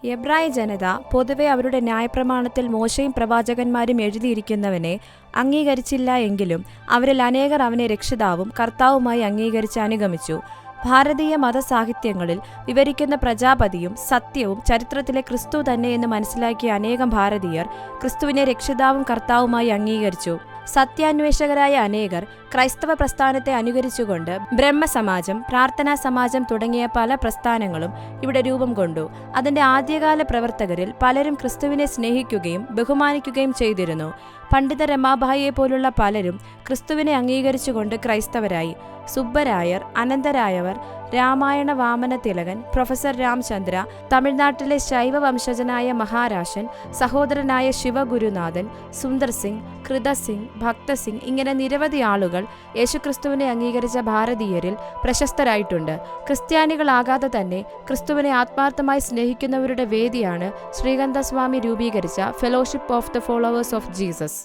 എബ്രായ ജനത പൊതുവെ അവരുടെ ന്യായപ്രമാണത്തിൽ മോശയും പ്രവാചകന്മാരും എഴുതിയിരിക്കുന്നവനെ അംഗീകരിച്ചില്ല എങ്കിലും അവരിൽ അനേകർ അവനെ രക്ഷിതാവും കർത്താവുമായി അംഗീകരിച്ച് അനുഗമിച്ചു. ഭാരതീയ മതസാഹിത്യങ്ങളിൽ വിവരിക്കുന്ന പ്രജാപതിയും സത്യവും ചരിത്രത്തിലെ ക്രിസ്തു തന്നെ എന്ന് മനസ്സിലാക്കിയ അനേകം ഭാരതീയർ ക്രിസ്തുവിനെ രക്ഷിതാവും കർത്താവുമായി അംഗീകരിച്ചു. സത്യാന്വേഷകരായ അനേകർ ക്രൈസ്തവ പ്രസ്ഥാനത്തെ അനുകരിച്ചുകൊണ്ട് ബ്രഹ്മസമാജം, പ്രാർത്ഥനാ സമാജം തുടങ്ങിയ പല പ്രസ്ഥാനങ്ങളും ഇവിടെ രൂപം കൊണ്ടു. അതിന്റെ ആദ്യകാല പ്രവർത്തകരിൽ പലരും ക്രിസ്തുവിനെ സ്നേഹിക്കുകയും ബഹുമാനിക്കുകയും ചെയ്തിരുന്നു. പണ്ഡിത രമാഭായിയെ പോലുള്ള പലരും ക്രിസ്തുവിനെ അംഗീകരിച്ചുകൊണ്ട് ക്രൈസ്തവരായി. സുബ്ബരായർ, അനന്തരായവർ, രാമായണ വാമന തിലകൻ, പ്രൊഫസർ രാംചന്ദ്ര, തമിഴ്നാട്ടിലെ ശൈവ വംശജനായ മഹാരാശൻ, സഹോദരനായ ശിവഗുരുനാഥൻ, സുന്ദർ സിംഗ്, കൃത സിംഗ്, ഭക്തസിംഗ് ഇങ്ങനെ നിരവധി ആളുകൾ യേശുക്രിസ്തുവിനെ അംഗീകരിച്ച ഭാരതീയരിൽ പ്രശസ്തരായിട്ടുണ്ട്. ക്രിസ്ത്യാനികളാകാതെ തന്നെ ക്രിസ്തുവിനെ ആത്മാർത്ഥമായി സ്നേഹിക്കുന്നവരുടെ വേദിയാണ് ശ്രീകണ്ഠസ്വാമി രൂപീകരിച്ച fellowship of the followers of Jesus.